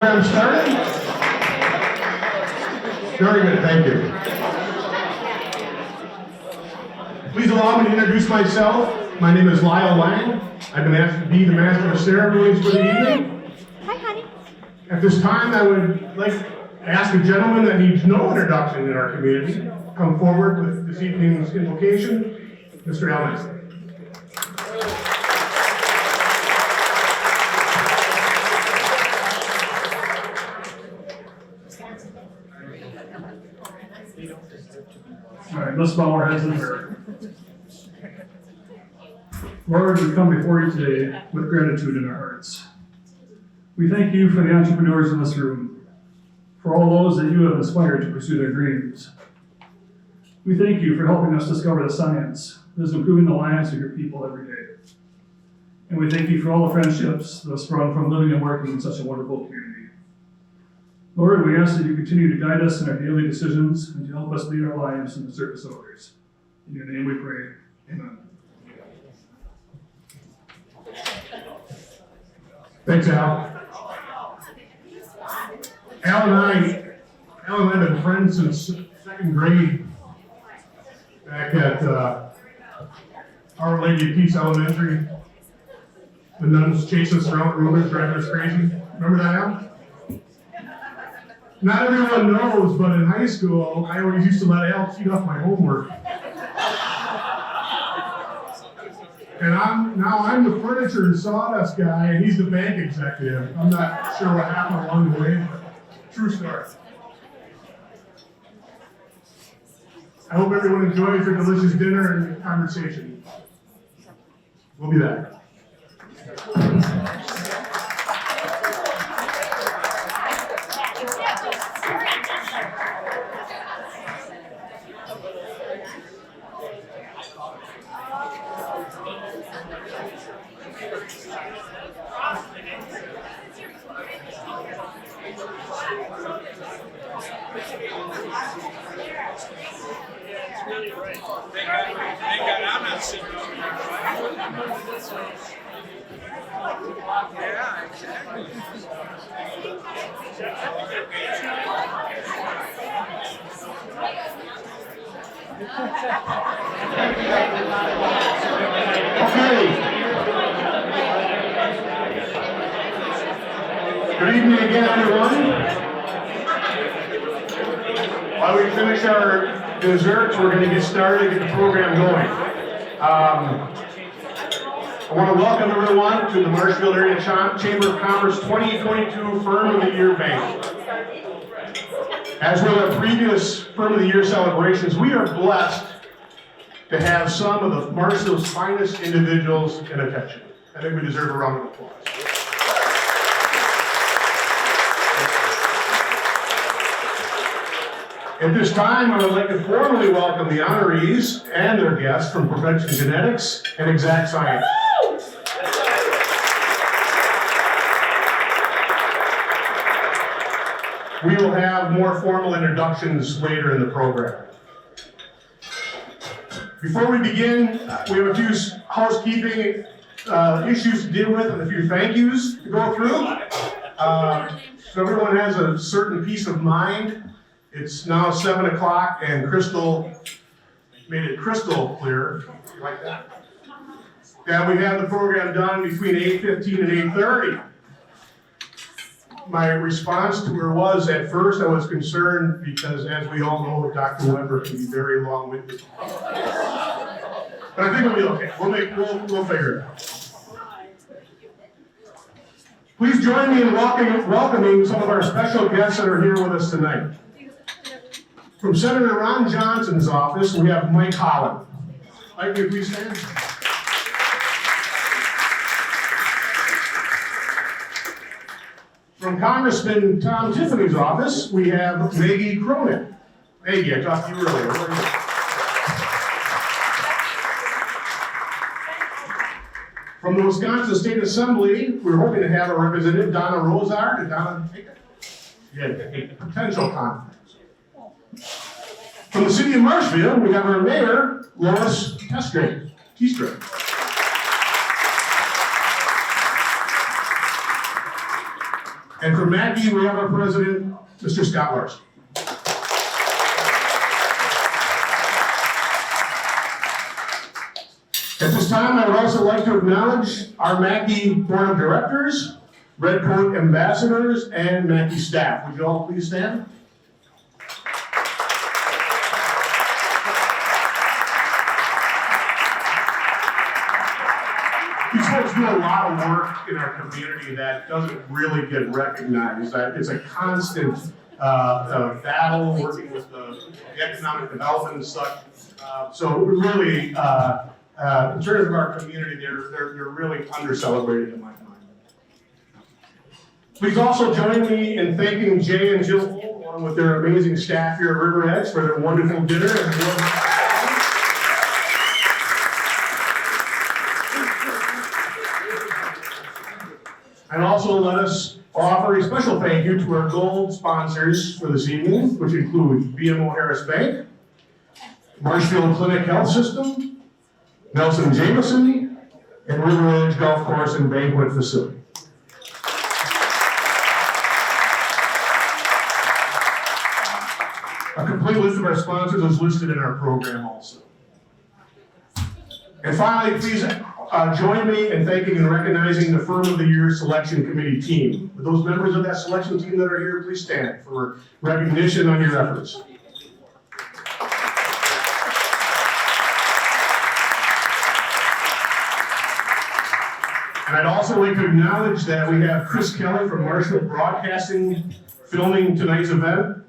I'm starting? Very good, thank you. Please allow me to introduce myself. My name is Lyle Lang. I've been asked to be the Master of Ceremonies for the evening. Hi, honey. At this time, I would like to ask a gentleman that needs no introduction in our community come forward with this evening's invocation, Mr. Allen. All right, let's bow our heads in prayer. Lord, we come before you today with gratitude in our hearts. We thank you for the entrepreneurs in this room, for all those that you have inspired to pursue their dreams. We thank you for helping us discover the science that is improving the lives of your people every day. And we thank you for all the friendships that have sprung from living and working in such a wonderful community. Lord, we ask that you continue to guide us in our daily decisions and to help us lead our lives in the service of others. In your name we pray. Amen. Thanks, Al. Al and I have been friends since second grade back at Our Lady of Peace Elementary. The nuns chased us around rulers, driving us crazy. Remember that, Al? Not everyone knows, but in high school, I always used to let Al cheat off my homework. And I'm the furniture and sawdust guy, and he's the bank executive. I'm not sure what happened along the way, but true story. I hope everyone enjoys their delicious dinner and conversation. We'll be back. Good evening again, everyone. While we finish our desserts, we're going to get started and get the program going. I want to welcome everyone to the Marshfield Area Chamber of Commerce 2022 Firm of the Year Bank. As with our previous Firm of the Year celebrations, we are blessed to have some of the Marshfield's finest individuals in attention. I think we deserve a round of applause. At this time, I would like to formally welcome the honorees and their guests from Prevention Genetics and Exact Science. We will have more formal introductions later in the program. Before we begin, we have a few housekeeping issues to deal with and a few thank yous to go through. So everyone has a certain peace of mind. It's now 7 o'clock and Crystal made it crystal clear, like that, that we have the program done between 8:15 and 8:30. My response to her was, at first I was concerned because, as we all know, Dr. Weber can be very long-winded. But I think we'll be okay. We'll figure it out. Please join me in welcoming some of our special guests that are here with us tonight. From Senator Ron Johnson's office, we have Mike Holland. Mike, will you please stand? From Congressman Tom Tiffany's office, we have Maggie Cronin. Maggie, I talked to you earlier. Where are you? From the Wisconsin State Assembly, we're hoping to have a representative, Donna Rosar. Did Donna take it? Yeah, a potential conflict. From the city of Marshfield, we have our mayor, Lois Testrate. And for MACCI, we have our president, Mr. Scott Larson. At this time, I would also like to acknowledge our MACCI Board of Directors, Red Coat Ambassadors, and MACCI staff. Would you all please stand? These folks do a lot of work in our community that doesn't really get recognized. It's a constant battle working with the economic development and such. So really, in terms of our community, they're really under-celebrated in my mind. Please also join me in thanking Jay and Jill, along with their amazing staff here at River Edge, for their wonderful dinner. And also let us offer a special thank you to our gold sponsors for this evening, which include BMO Harris Bank, Marshfield Clinic Health System, Nelson Jameson, and River Edge Golf Course and Banquet Facility. A complete list of our sponsors is listed in our program also. And finally, please join me in thanking and recognizing the Firm of the Year Selection Committee team. With those members of that selection team that are here, please stand for recognition on your efforts. And I'd also like to acknowledge that we have Chris Kelly from Marshall Broadcasting filming tonight's event.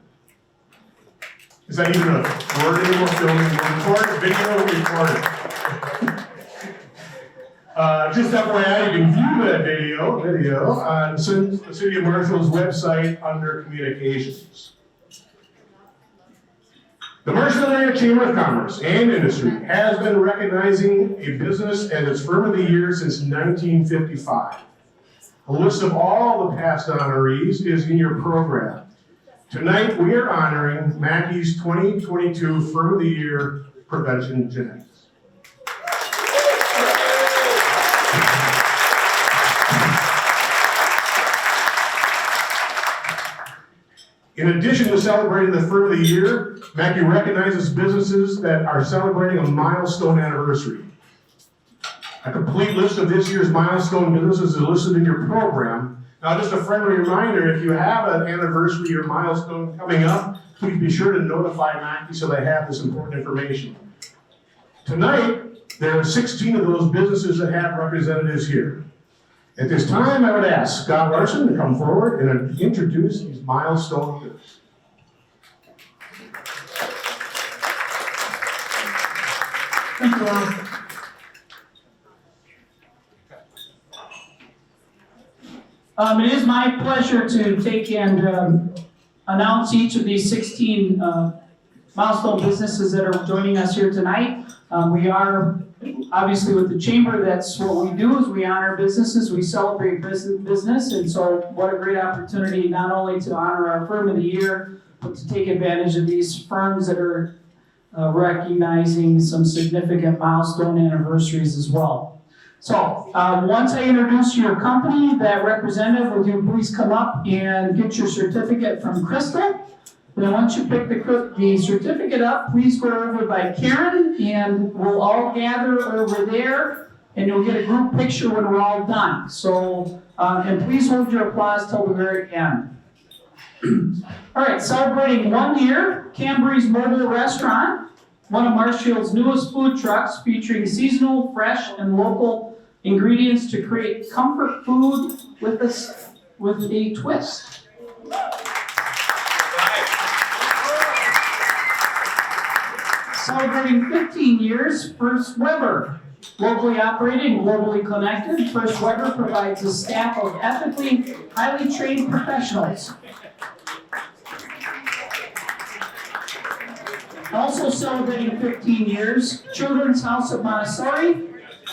Is that even a word anymore? Filming, recorded, video recorded. Just FYI, you can view that video on the City of Marshall's website under Communications. The Marshall Area Chamber of Commerce and Industry has been recognizing a business as its Firm of the Year since 1955. A list of all the past honorees is in your program. Tonight, we are honoring MACCI's 2022 Firm of the Year, Prevention Genetics. In addition to celebrating the Firm of the Year, MACCI recognizes businesses that are celebrating a milestone anniversary. A complete list of this year's milestone businesses is listed in your program. Now, just a friendly reminder, if you have an anniversary or milestone coming up, please be sure to notify MACCI so they have this important information. Tonight, there are 16 of those businesses that have representatives here. At this time, I would ask Scott Larson to come forward and introduce these milestone businesses. Thank you, Ron. It is my pleasure to take and announce each of these 16 milestone businesses that are joining us here tonight. We are obviously with the chamber, that's what we do, is we honor businesses, we celebrate business, and so what a great opportunity not only to honor our Firm of the Year, but to take advantage of these firms that are recognizing some significant milestone anniversaries as well. So, once I introduce your company, that representative, will you please come up and get your certificate from Crystal? Then once you pick the certificate up, please go over by Karen, and we'll all gather over there, and you'll get a group picture when we're all done. So, and please hold your applause till the very end. All right, celebrating 1 year, Cambry's Mobile Restaurant, one of Marshfield's newest food trucks featuring seasonal, fresh, and local ingredients to create comfort food with a twist. Celebrating 15 years, First Weber. Locally operated and globally connected, First Weber provides a staff of ethically, highly trained professionals. Also celebrating 15 years, Children's House of Montessori,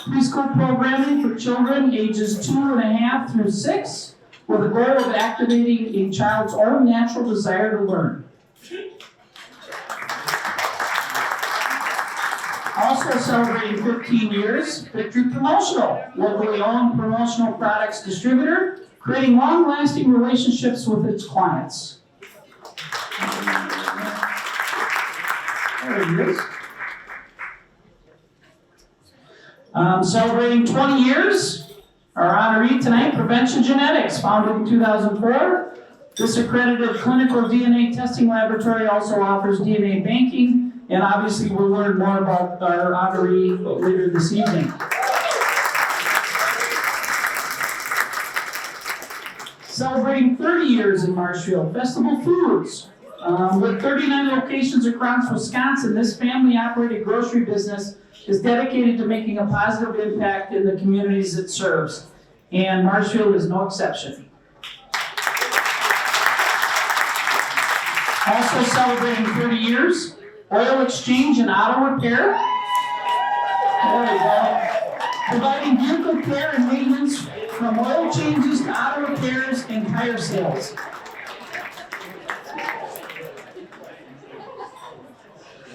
preschool programming for children ages 2.5 through 6, with the goal of activating a child's own natural desire to learn. Also celebrating 15 years, Victory Promotional, locally owned promotional products distributor, creating long-lasting relationships with its clients. There he is. Celebrating 20 years, our honoree tonight, Prevention Genetics, founded in 2004. This accredited clinical DNA testing laboratory also offers DNA banking, and obviously we'll learn more about our honoree later this evening. Celebrating 30 years in Marshfield, Festival Foods. With 39 locations across Wisconsin, this family-operated grocery business is dedicated to making a positive impact in the communities it serves, and Marshfield is no exception. Also celebrating 30 years, Oil Exchange and Auto Repair. There we go. Providing vehicle care and maintenance from oil changes to auto repairs and tire sales.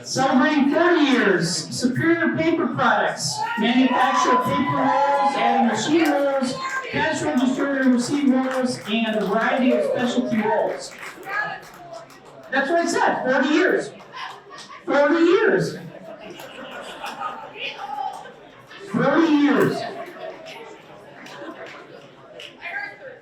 Celebrating 30 years, Superior Paper Products. Manufacture paper rolls, adding machine rolls, cash register and receipt rolls, and a variety of specialty rolls. That's what I said, 40 years. 40 years. 40 years.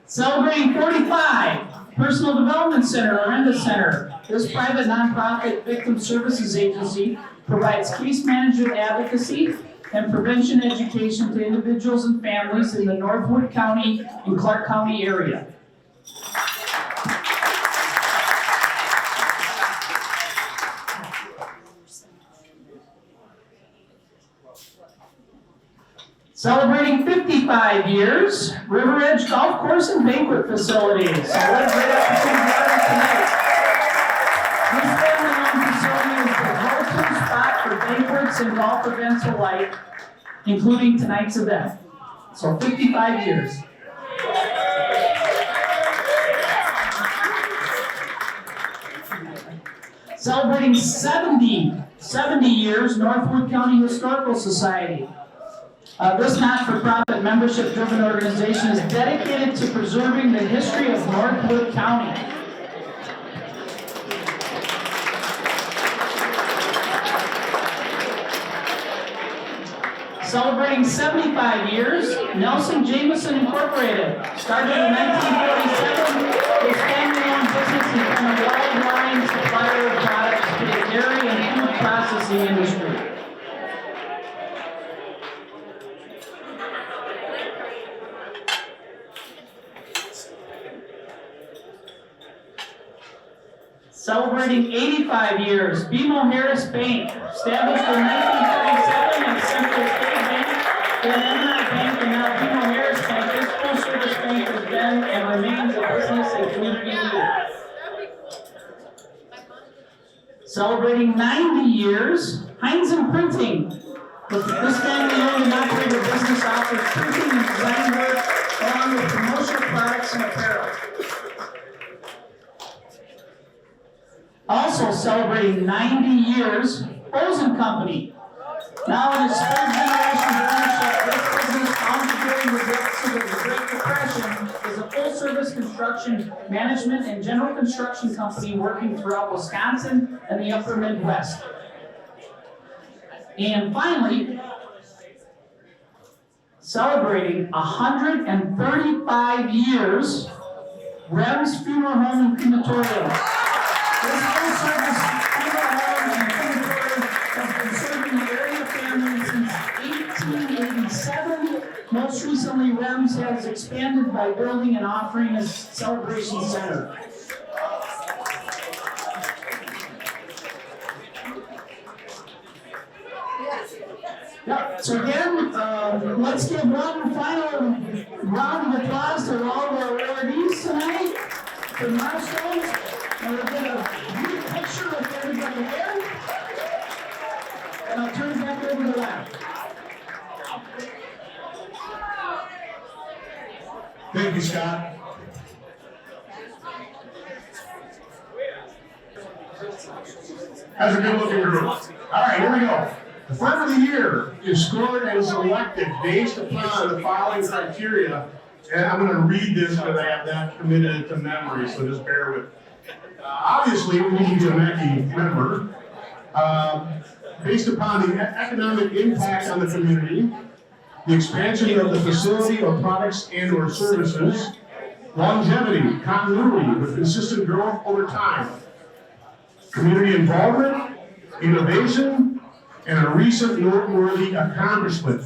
Celebrating 45, Personal Development Center, Lorenda Center. This private nonprofit victim services agency provides case management advocacy and prevention education to individuals and families in the Northwood County and Clark County area. Celebrating 55 years, River Edge Golf Course and Banquet Facilities. So what a great opportunity for us tonight. This family-owned facility is the go-to spot for banquets and golf events alike, including tonight's event. So 55 years. Celebrating 70 years, Northwood County Historical Society. This not-for-profit membership-driven organization is dedicated to preserving the history of Northwood County. Celebrating 75 years, Nelson Jameson Incorporated. Started in 1947, this family-owned business has been a wide-line supplier of products to the dairy and food processing industry. Celebrating 85 years, BMO Harris Bank, established in 1937 as Central State Bank, then Emma Bank, and now BMO Harris Bank. This full-service bank has been and remains a business and community leader. Celebrating 90 years, Heinz and Printing. This family-owned and operated business offers printing and design work along with promotional products and apparel. Also celebrating 90 years, Olsen Company. Now in its third generation of ownership, this business, founded during the depths of the Great Depression, is a full-service construction management and general construction company working throughout Wisconsin and the upper Midwest. And finally, celebrating 135 years, Rem's Funeral Home and Crematorium. This full-service funeral home and crematorium has been serving the area family since 1887. Most recently, Rems has expanded by building and offering a celebration center. Yep. So again, let's give one final round of applause to all of our awardees tonight for milestones. And we'll get a group picture with everybody there. And I'll turn it back over to Larry. Thank you, Scott. That's a good looking group. All right, here we go. The Firm of the Year is scored and selected based upon the following criteria And I'm gonna read this because I have that committed to memory, so just bear with me. Obviously, we need to be a MACCI member. Based upon the economic impact on the community, the expansion of the facility of products and or services, longevity, continuity with consistent growth over time, community involvement, innovation, and a recent noteworthy accomplishment.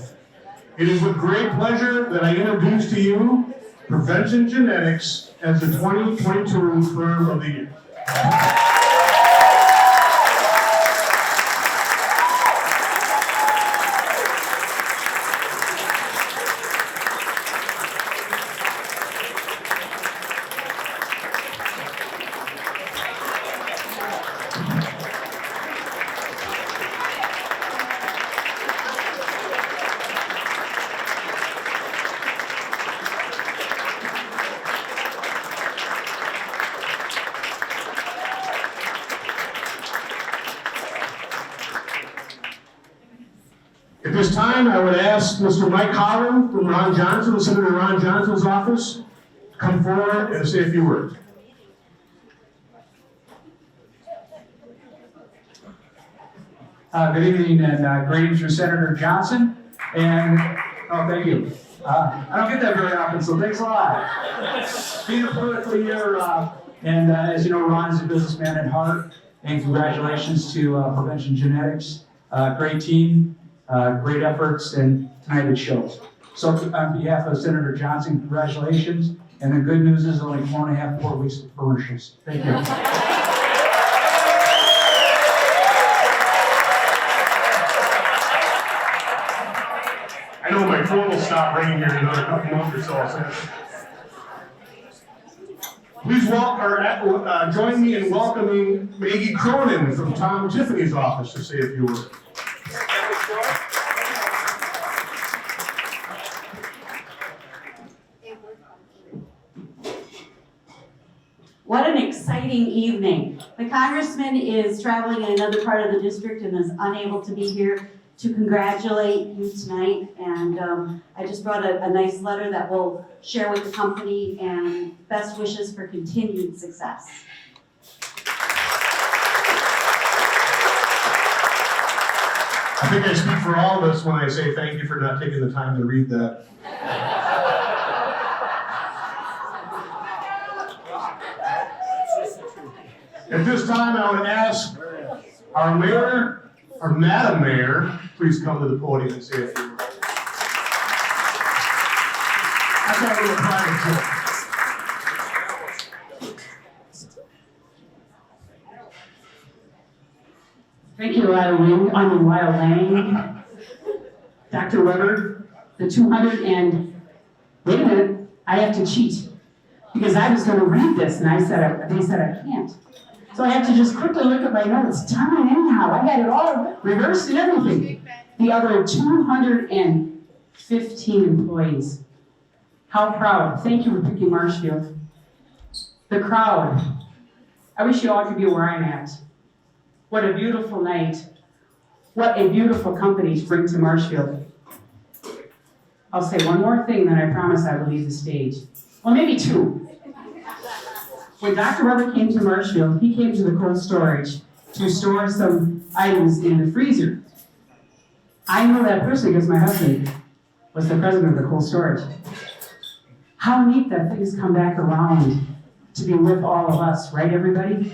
It is with great pleasure that I introduce to you Prevention Genetics as the 2022 Firm of the Year. At this time, I would ask Mr. Mike Holland from Ron Johnson, Senator Ron Johnson's office, to come forward and say a few words. Good evening and greetings from Senator Johnson. And, oh, thank you. I don't get that very often, so thanks a lot. Being a political year, and as you know, Ron is a businessman at heart. And congratulations to Prevention Genetics. Great team, great efforts, and tonight it shows. So on behalf of Senator Johnson, congratulations. And the good news is only 4 weeks of commercials. Thank you. I know my phone will stop ringing here in another couple months or so. Please join me in welcoming Maggie Cronin from Tom Tiffany's office to say a few words. What an exciting evening. The congressman is traveling in another part of the district and is unable to be here to congratulate you tonight. And I just brought a nice letter that we'll share with the company, and best wishes for continued success. I think I speak for all of us when I say thank you for not taking the time to read that. At this time, I would ask our mayor, or Madam Mayor, please come to the podium and say a few words. I've got a little private joke. Thank you, Lyle Lang. Dr. Weber, the 200 and, wait a minute, I have to cheat. Because I was gonna read this and they said I can't. So I have to just quickly look at my notes. Darn, anyhow, I had it all reversed and everything. The other 215 employees. How proud. Thank you for picking Marshfield. The crowd. I wish you all could be where I'm at. What a beautiful night. What a beautiful company to bring to Marshfield. I'll say one more thing, then I promise I will leave the stage. Well, maybe two. When Dr. Weber came to Marshfield, he came to the cold storage to store some items in the freezer. I know that person because my husband was the president of the cold storage. How neat that things come back around to be with all of us, right, everybody?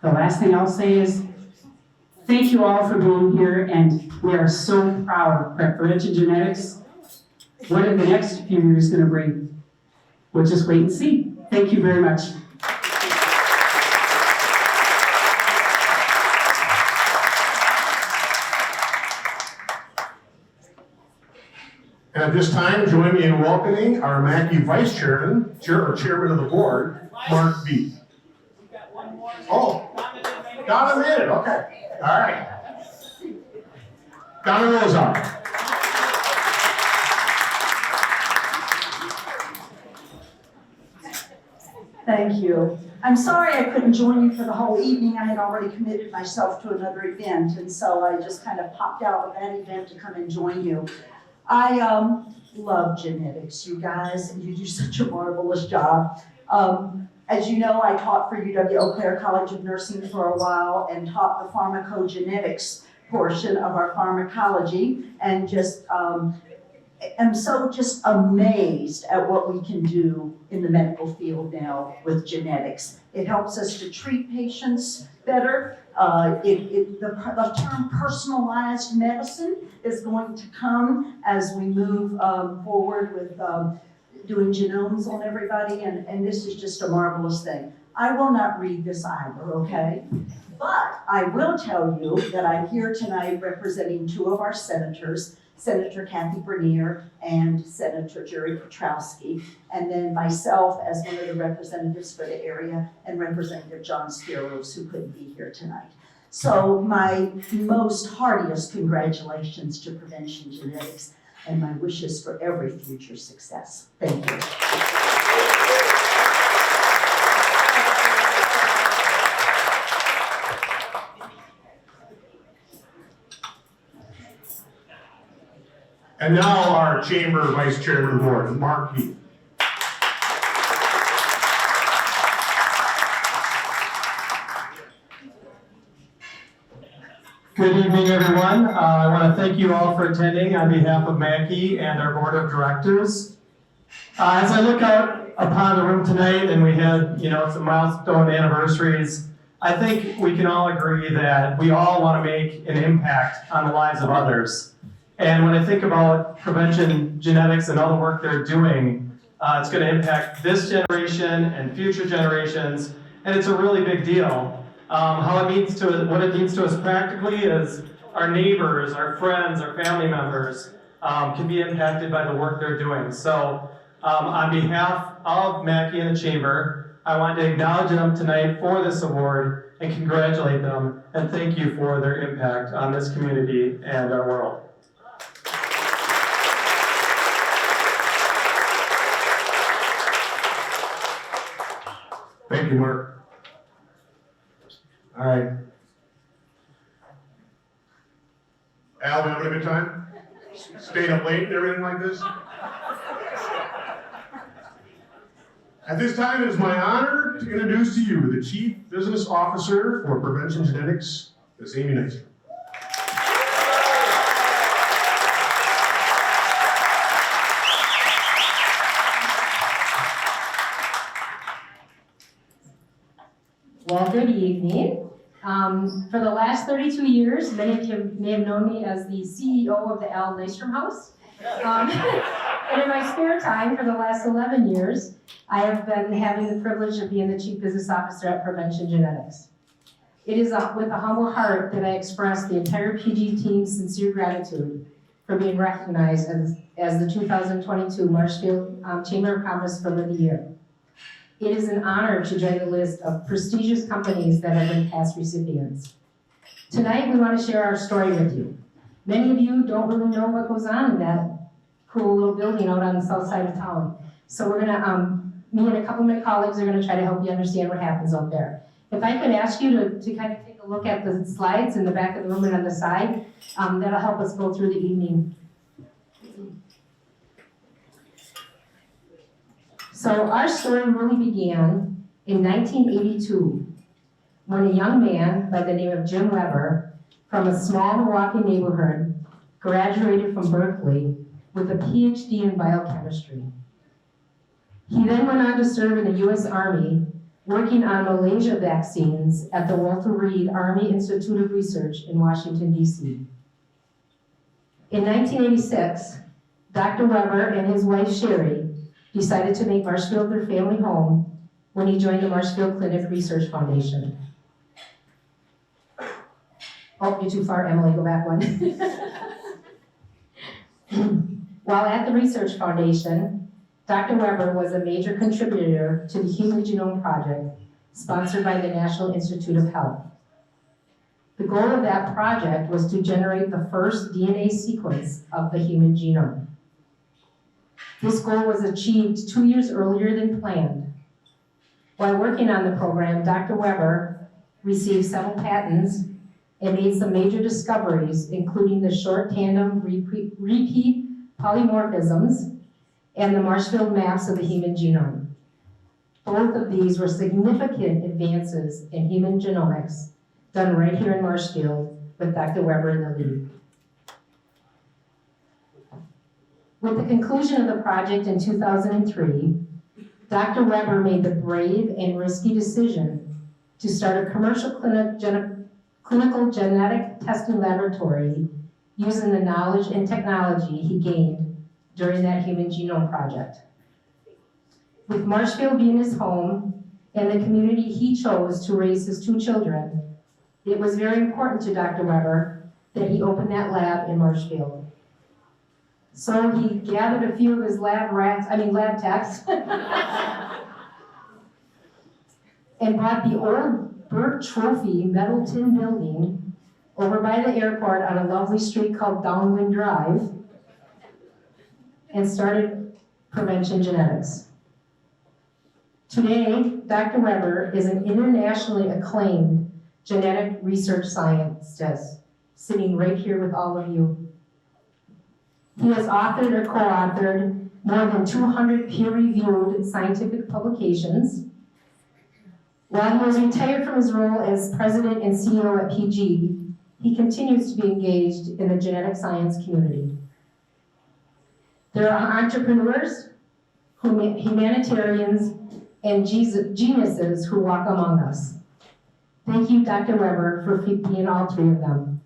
The last thing I'll say is, thank you all for being here, and we are so proud of Prevention Genetics. What are the next few years going to bring? We'll just wait and see. Thank you very much. And at this time, join me in welcoming our MACCI Vice Chairman, Chairman of the Board, Mark B. Oh, got a minute, okay. All right. Donna Rozar. Thank you. I'm sorry I couldn't join you for the whole evening. I had already committed myself to another event, and so I just kind of popped out of that event to come and join you. I love genetics. You guys, you do such a marvelous job. As you know, I taught for UW Eau Claire College of Nursing for a while and taught the pharmacogenetics portion of our pharmacology, and just am so just amazed at what we can do in the medical field now with genetics. It helps us to treat patients better. The term personalized medicine is going to come as we move forward with doing genomes on everybody, and this is just a marvelous thing. I will not read this either, okay? But I will tell you that I'm here tonight representing two of our senators, Senator Kathy Bernier and Senator Jerry Petrowski, and then myself as one of the representatives for the area, and Representative John Spiros, who couldn't be here tonight. So my most heartiest congratulations to Prevention Genetics, and my wishes for every future success. Thank you. And now our Chamber Vice Chairman of the Board, Mark Keith. Good evening, everyone. I want to thank you all for attending on behalf of MACCI and our Board of Directors. As I look out upon the room tonight, and we had, some milestone anniversaries, I think we can all agree that we all want to make an impact on the lives of others. And when I think about Prevention Genetics and all the work they're doing, it's going to impact this generation and future generations, and it's a really big deal. What it means to us practically is our neighbors, our friends, our family members can be impacted by the work they're doing. So on behalf of MACCI and the Chamber, I want to acknowledge them tonight for this award and congratulate them and thank you for their impact on this community and our world. Thank you, Mark. All right. Al, we having a good time? Staying up late and everything like this? At this time, it is my honor to introduce to you the Chief Business Officer for Prevention Genetics, Ms. Amy Neisner. Well, good evening. For the last 32 years, many of you may have known me as the CEO of the Al Nystrom House. And in my spare time, for the last 11 years, I have been having the privilege of being the Chief Business Officer at Prevention Genetics. It is with a humble heart that I express the entire PG team's sincere gratitude for being recognized as the 2022 Marshfield Chamber of Commerce Firm of the Year. It is an honor to join the list of prestigious companies that have been past recipients. Tonight, we want to share our story with you. Many of you don't really know what goes on in that cool little building out on the south side of town. So we're gonna, me and a couple of my colleagues are gonna try to help you understand what happens out there. If I could ask you to kind of take a look at the slides in the back of the room and on the side, that'll help us go through the evening. So our story really began in 1982 when a young man by the name of Jim Weber from a small Milwaukee neighborhood graduated from Berkeley with a PhD in biochemistry. He then went on to serve in the U.S. Army working on Malaysia vaccines at the Walter Reed Army Institute of Research in Washington, D.C. In 1986, Dr. Weber and his wife Sherry decided to make Marshfield their family home when he joined the Marshfield Clinic Research Foundation. Oh, you're too far, Emily, go back one. While at the Research Foundation, Dr. Weber was a major contributor to the Human Genome Project, sponsored by the National Institute of Health. The goal of that project was to generate the first DNA sequence of the human genome. This goal was achieved 2 years earlier than planned. While working on the program, Dr. Weber received several patents and made some major discoveries, including the short tandem repeat polymorphisms, and the Marshfield maps of the human genome. Both of these were significant advances in human genomics done right here in Marshfield with Dr. Weber in the lead. With the conclusion of the project in 2003, Dr. Weber made the brave and risky decision to start a commercial clinical genetic testing laboratory using the knowledge and technology he gained during that human genome project. With Marshfield being his home and the community he chose to raise his 2 children, it was very important to Dr. Weber that he opened that lab in Marshfield. So he gathered a few of his lab techs and bought the old Burt Trophy metal tin building over by the airport on a lovely street called Downwind Drive and started Prevention Genetics. Today, Dr. Weber is an internationally acclaimed genetic research scientist, sitting right here with all of you. He has authored or co-authored more than 200 peer-reviewed scientific publications. While he was retired from his role as president and CEO at PG, he continues to be engaged in the genetic science community. There are entrepreneurs, humanitarians, and geniuses who walk among us. Thank you, Dr. Weber, for being all 3 of them.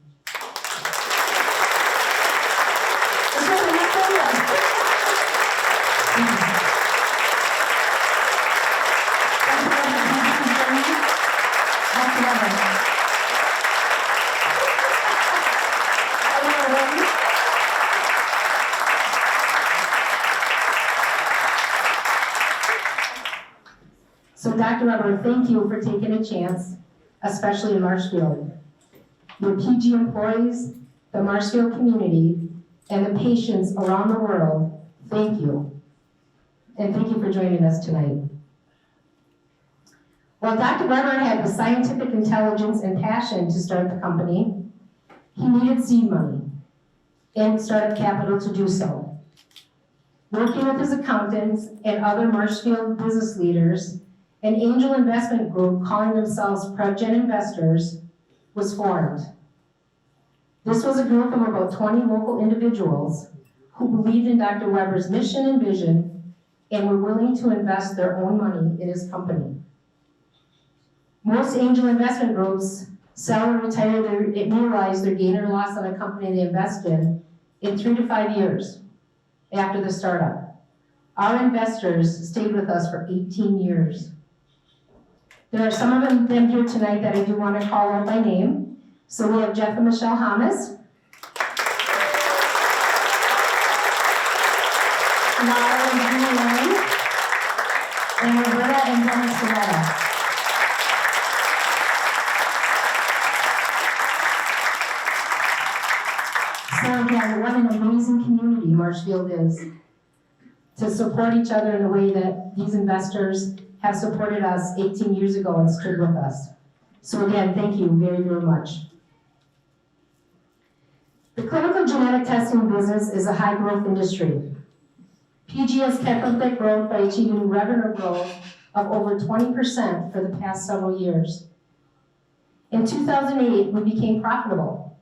So Dr. Weber, thank you for taking a chance, especially in Marshfield. Your PG employees, the Marshfield community, and the patients around the world, thank you. And thank you for joining us tonight. While Dr. Weber had the scientific intelligence and passion to start the company, he needed seed money and startup capital to do so. Working with his accountants and other Marshfield business leaders, an angel investment group calling themselves PrevGen Investors was formed. This was a group of about 20 local individuals who believed in Dr. Weber's mission and vision and were willing to invest their own money in his company. Most angel investment groups sell or retire realize their gain or loss on a company they invest in 3 to 5 years after the startup. Our investors stayed with us for 18 years. There are some of them here tonight that I do want to call out by name. So we have Jeff and Michelle Hamas, Laura and Julie Lane, and Roberta and Dennis Soretta. So again, what an amazing community Marshfield is, to support each other in the way that these investors have supported us 18 years ago and stood with us. So again, thank you very, very much. The clinical genetic testing business is a high growth industry. PG has kept up that growth by achieving revenue growth of over 20% for the past several years. In 2008, we became profitable.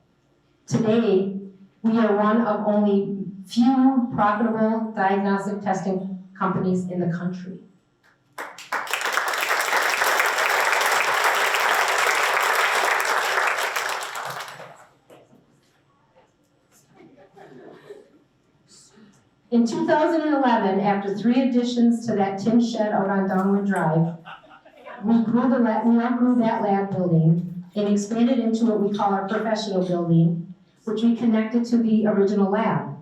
Today, we are one of only few profitable diagnostic testing companies in the country. In 2011, after 3 additions to that tin shed out on Downwind Drive, we outgrew that lab building and expanded into what we call our professional building, which we connected to the original lab.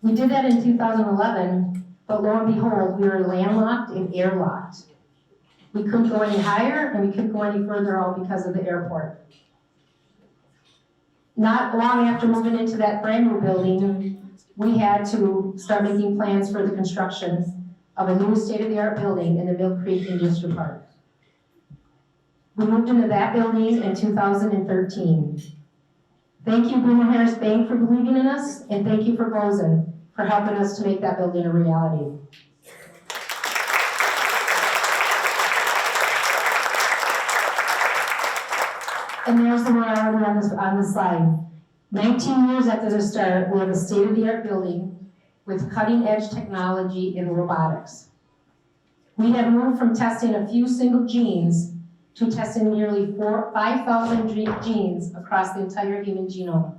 We did that in 2011, but lo and behold, we were landlocked and airlocked. We couldn't go any higher and we couldn't go any further all because of the airport. Not long after moving into that brand new building, we had to start making plans for the construction of a new state-of-the-art building in the Mill Creek Industrial Park. We moved into that building in 2013. Thank you, Boomer Harris Bank, for believing in us, and thank you for Bozen for helping us to make that building a reality. And there's the reality on the slide. 19 years after the start, we have a state-of-the-art building with cutting-edge technology in robotics. We have moved from testing a few single genes to testing nearly 5,000 genes across the entire human genome.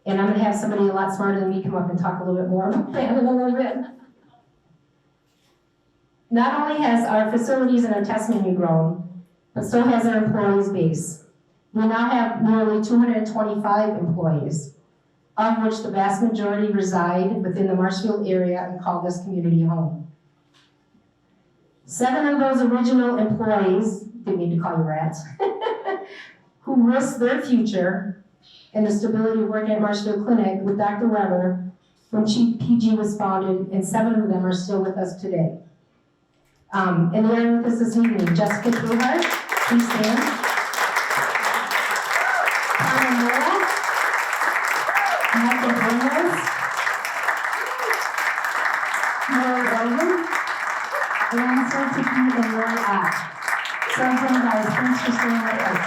And I'm gonna have somebody a lot smarter than me come up and talk a little bit more about that in a little bit. Not only has our facilities and our test menu grown, but so has our employees base. We now have nearly 225 employees, of which the vast majority reside within the Marshfield area and call this community home. 7 of those original employees, didn't mean to call you rats, who risked their future and the stability of working at Marshfield Clinic with Dr. Weber when PG was founded, and 7 of them are still with us today. And they are with us this evening. Jessica Truhart, please stand. Tanya Mora, Michael Gomez, Laura Golden, and Tiki and Roy Ott. So again, guys, thanks for staying with us.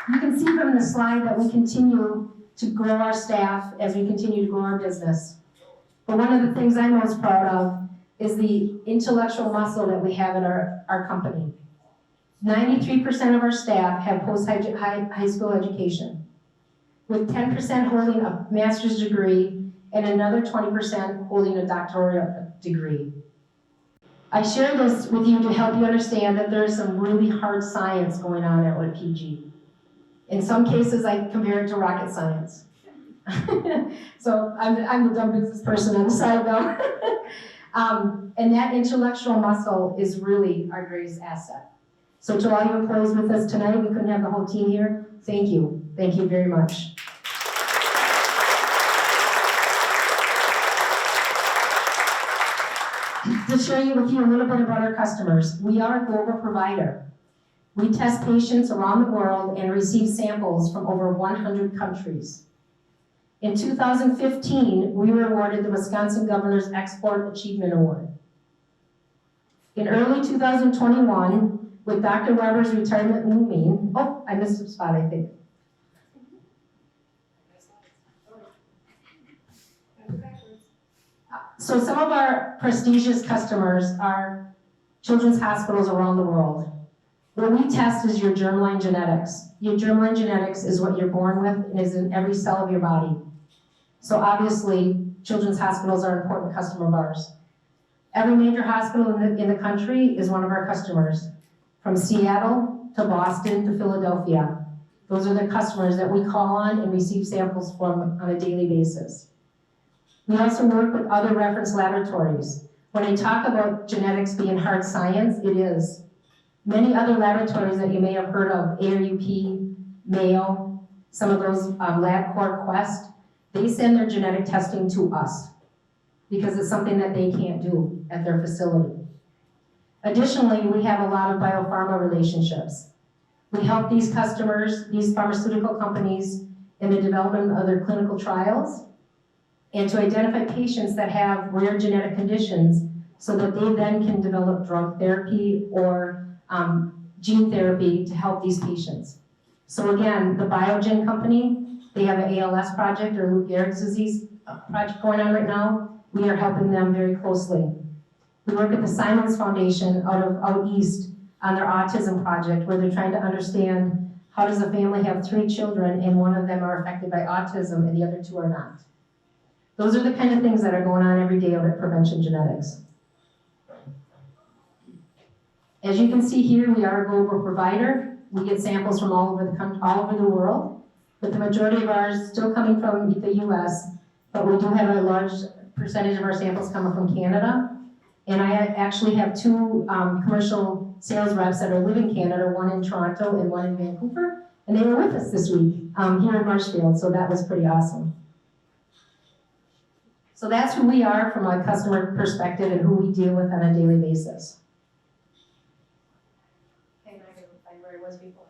You can see from the slide that we continue to grow our staff as we continue to grow our business. But one of the things I'm most proud of is the intellectual muscle that we have in our company. 93% of our staff have post-high school education, with 10% holding a master's degree and another 20% holding a doctoral degree. I share this with you to help you understand that there is some really hard science going on at PG. In some cases, I compare it to rocket science. So I'm the dumb business person on the side though. And that intellectual muscle is really our greatest asset. So to all you employees with us tonight, we couldn't have the whole team here. Thank you. Thank you very much. To share with you a little bit about our customers, we are a global provider. We test patients around the world and receive samples from over 100 countries. In 2015, we were awarded the Wisconsin Governor's Export Achievement Award. In early 2021, with Dr. Weber's retirement looming, oh, I missed a spot, I think. So some of our prestigious customers are children's hospitals around the world. What we test is your germline genetics. Your germline genetics is what you're born with and is in every cell of your body. So obviously, children's hospitals are an important customer of ours. Every major hospital in the country is one of our customers, from Seattle to Boston to Philadelphia. Those are the customers that we call on and receive samples from on a daily basis. We also work with other reference laboratories. When I talk about genetics being hard science, it is. Many other laboratories that you may have heard of, ARUP, Mayo, some of those LabCorp, Quest, they send their genetic testing to us because it's something that they can't do at their facility. Additionally, we have a lot of biopharma relationships. We help these customers, these pharmaceutical companies, in the development of their clinical trials and to identify patients that have rare genetic conditions so that they then can develop drug therapy or gene therapy to help these patients. So again, the Biogen company, they have an ALS project or Lou Gehrig's disease project going on right now. We are helping them very closely. We work at the Simons Foundation out east on their autism project where they're trying to understand how does a family have 3 children and one of them are affected by autism and the other 2 are not. Those are the kind of things that are going on every day out at Prevention Genetics. As you can see here, we are a global provider. We get samples from all over the world, but the majority of ours still coming from the US, but we do have a large percentage of our samples coming from Canada. And I actually have 2 commercial sales reps that are living in Canada, one in Toronto and one in Vancouver, and they were with us this week here in Marshfield, so that was pretty awesome. So that's who we are from a customer perspective and who we deal with on a daily basis. those people.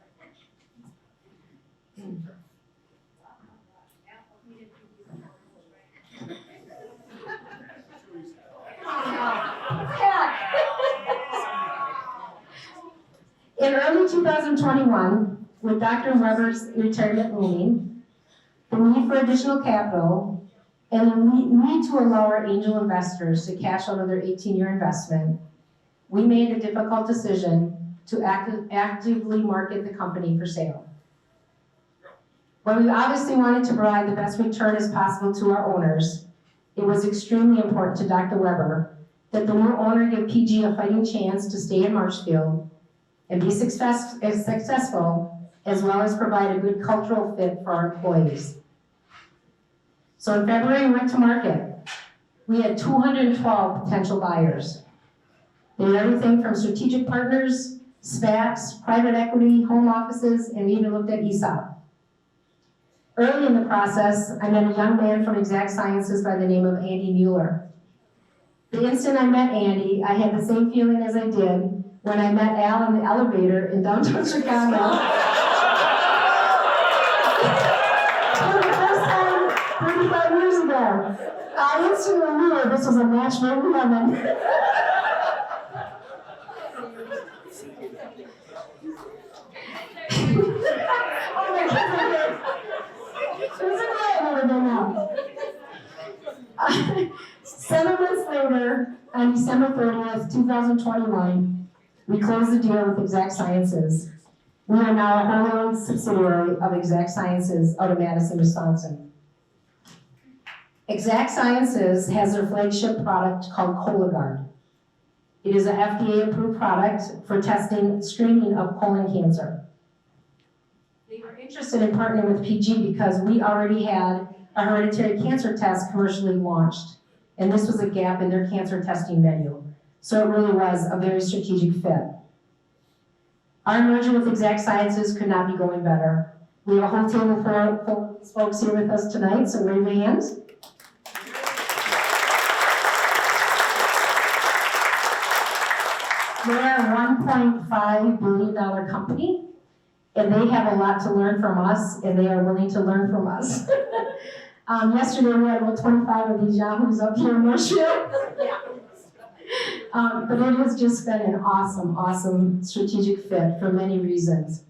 In early 2021, with Dr. Weber's retirement looming, the need for additional capital, and the need to allow our angel investors to cash out of their 18-year investment, we made the difficult decision to actively market the company for sale. While we obviously wanted to provide the best return as possible to our owners, it was extremely important to Dr. Weber that the new owner give PG a fighting chance to stay in Marshfield and be successful, as well as provide a good cultural fit for our employees. So in February, we went to market. We had 212 potential buyers. They had everything from strategic partners, SPACs, private equity, home offices, and we even looked at ESOP. Early in the process, I met a young man from Exact Sciences by the name of Andy Mueller. The instant I met Andy, I had the same feeling as I did when I met Al in the elevator in downtown Chicago. For the first time 35 years ago. I instantly knew this was a match made in heaven. Oh my goodness. Who's in the elevator now? 7 months later, on December 30th, 2021, we closed the deal with Exact Sciences. We are now a wholly owned subsidiary of Exact Sciences out of Madison, Wisconsin. Exact Sciences has their flagship product called Cologuard. It is an FDA-approved product for testing screening of colon cancer. They were interested in partnering with PG because we already had a hereditary cancer test commercially launched, and this was a gap in their cancer testing menu. So it really was a very strategic fit. Our merger with Exact Sciences could not be going better. We have a whole table full of folks here with us tonight, so wave your hands. They're a $1.5 billion company, and they have a lot to learn from us, and they are willing to learn from us. Yesterday, we had about 25 of these yahoos up here in Marshfield. But it has just been an awesome, awesome strategic fit for many reasons.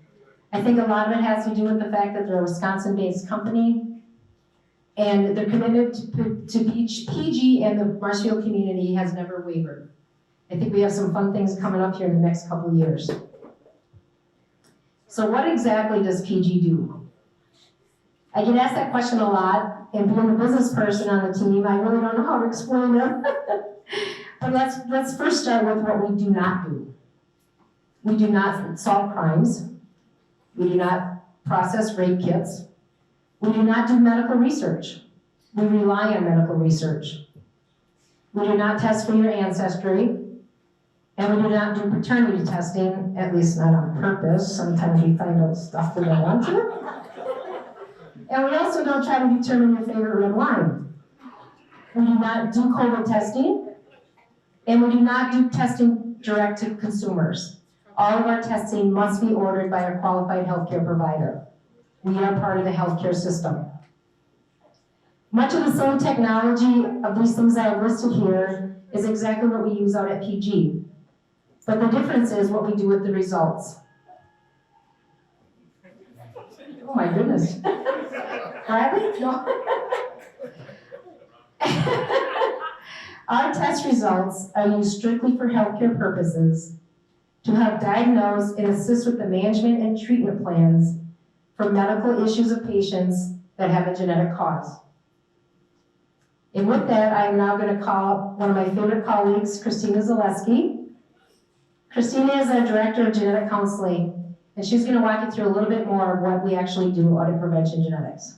I think a lot of it has to do with the fact that they're a Wisconsin-based company, and their commitment to PG and the Marshfield community has never wavered. I think we have some fun things coming up here in the next couple of years. So what exactly does PG do? I get asked that question a lot, and being the business person on the team, I really don't know how to explain it. But let's first start with what we do not do. We do not solve crimes. We do not process rape kits. We do not do medical research. We rely on medical research. We do not test for your ancestry. And we do not do paternity testing, at least not on purpose. Sometimes we find out stuff we don't want to. And we also don't try to determine your favorite red wine. We do not do COVID testing. And we do not do testing direct to consumers. All of our testing must be ordered by a qualified healthcare provider. We are part of the healthcare system. Much of the same technology of these things that I've listed here is exactly what we use out at PG. But the difference is what we do with the results. Oh my goodness. Bradley? No. Our test results are used strictly for healthcare purposes to help diagnose and assist with the management and treatment plans for medical issues of patients that have a genetic cause. And with that, I am now going to call one of my favorite colleagues, Christina Zaleski. Christina is our Director of Genetic Counseling, and she's going to walk you through a little bit more of what we actually do out at Prevention Genetics.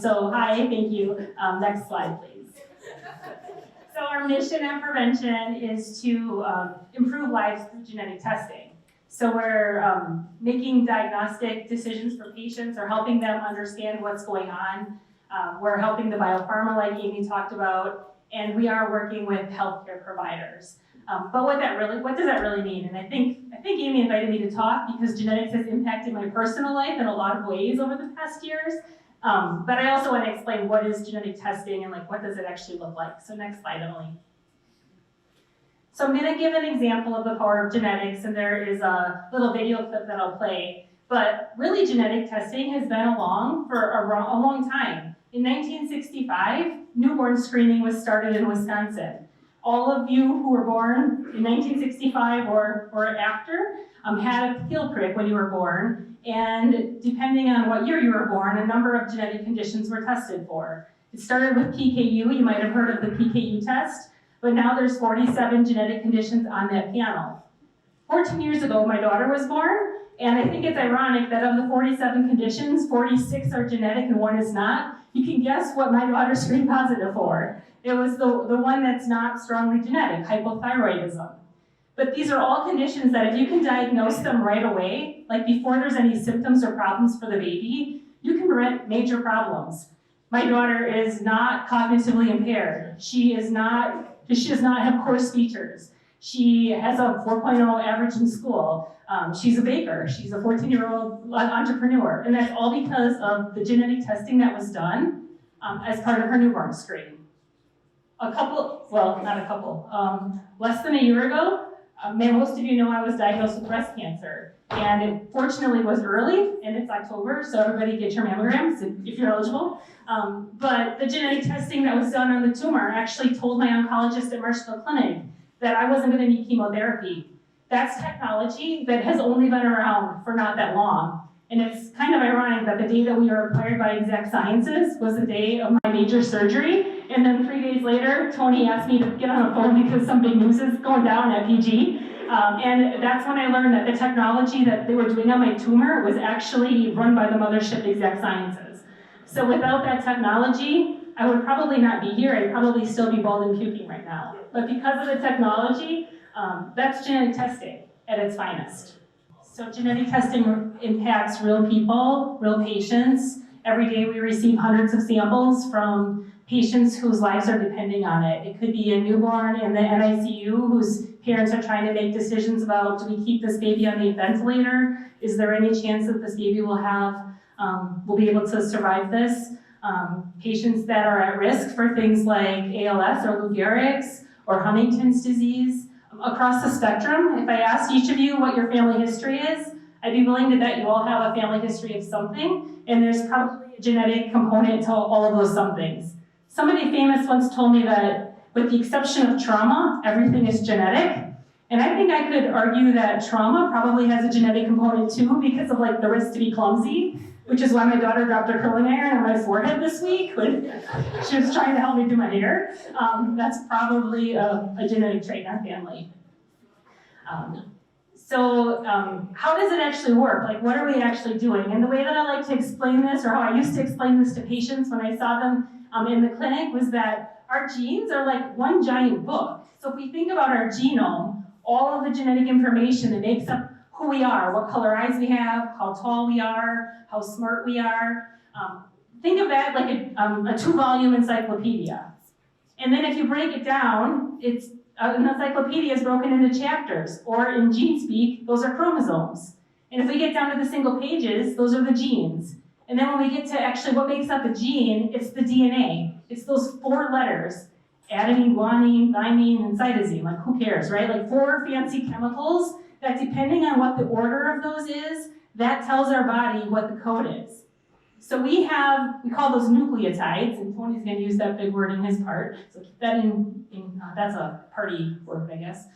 So hi, thank you. Next slide, please. So our mission at Prevention is to improve lives through genetic testing. So we're making diagnostic decisions for patients or helping them understand what's going on We're helping the biopharma, like Amy talked about, and we are working with healthcare providers. But what does that really mean? And I think Amy invited me to talk because genetics has impacted my personal life in a lot of ways over the past years. But I also want to explain what is genetic testing and like what does it actually look like. So next slide, Emily. So I'm going to give an example of the power of genetics, and there is a little video clip that I'll play. But really, genetic testing has been along for a long time. In 1965, newborn screening was started in Wisconsin. All of you who were born in 1965 or after had a heel prick when you were born, and depending on what year you were born, a number of genetic conditions were tested for. It started with PKU. You might have heard of the PKU test. But now there's 47 genetic conditions on that panel. 14 years ago, my daughter was born, and I think it's ironic that of the 47 conditions, 46 are genetic and 1 is not. You can guess what my daughter screened positive for. It was the one that's not strongly genetic, hypothyroidism. But these are all conditions that if you can diagnose them right away, like before there's any symptoms or problems for the baby, you can prevent major problems. My daughter is not cognitively impaired. She does not have coarse features. She has a 4.0 average in school. She's a baker. She's a 14-year-old entrepreneur. And that's all because of the genetic testing that was done as part of her newborn screen. Less than a year ago, most of you know I was diagnosed with breast cancer. And it fortunately was early, and it's October, so everybody get your mammograms if you're eligible. But the genetic testing that was done on the tumor actually told my oncologist at Marshfield Clinic that I wasn't going to need chemotherapy. That's technology that has only been around for not that long. And it's kind of ironic that the day that we were acquired by Exact Sciences was the day of my major surgery. And then 3 days later, Tony asked me to get on the phone because some big news is going down at PG. And that's when I learned that the technology that they were doing on my tumor was actually run by the mothership Exact Sciences. So without that technology, I would probably not be here. I'd probably still be bald and puking right now. But because of the technology, that's genetic testing at its finest. So genetic testing impacts real people, real patients. Every day we receive hundreds of samples from patients whose lives are depending on it. It could be a newborn in the NICU whose parents are trying to make decisions about, do we keep this baby on the ventilator? Is there any chance that this baby will be able to survive this? Patients that are at risk for things like ALS or Lou Gehrig's or Huntington's disease. Across the spectrum, if I asked each of you what your family history is, I'd be willing to bet you all have a family history of something, and there's probably a genetic component to all of those somethings. Somebody famous once told me that with the exception of trauma, everything is genetic. And I think I could argue that trauma probably has a genetic component too because of like the risk to be clumsy, which is why my daughter dropped her curling iron on my forehead this week when she was trying to help me do my hair. That's probably a genetic trait in our family. So how does it actually work? Like, what are we actually doing? And the way that I like to explain this, or how I used to explain this to patients when I saw them in the clinic, was that our genes are like one giant book. So if we think about our genome, all of the genetic information that makes up who we are, what color eyes we have, how tall we are, how smart we are. Think of that like a 2-volume encyclopedia. And then if you break it down, an encyclopedia is broken into chapters, or in gene speak, those are chromosomes. And if we get down to the single pages, those are the genes. And then when we get to actually what makes up a gene, it's the DNA. It's those 4 letters, adenine, guanine, thymine, and cytosine. Like, who cares, right? Like 4 fancy chemicals that, depending on what the order of those is, that tells our body what the code is. So we call those nucleotides, and Tony's going to use that big word in his part. So keep that that's a party word, I guess.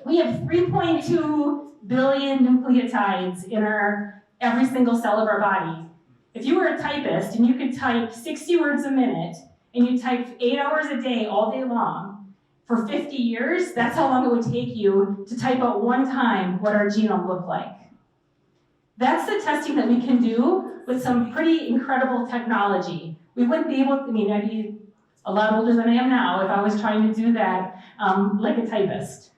We have 3.2 billion nucleotides in every single cell of our body. If you were a typist and you could type 60 words a minute, and you typed 8 hours a day, all day long, for 50 years, that's how long it would take you to type out one time what our genome looked like. That's the testing that we can do with some pretty incredible technology. We wouldn't be able to, I'd be a lot older than I am now if I was trying to do that like a typist.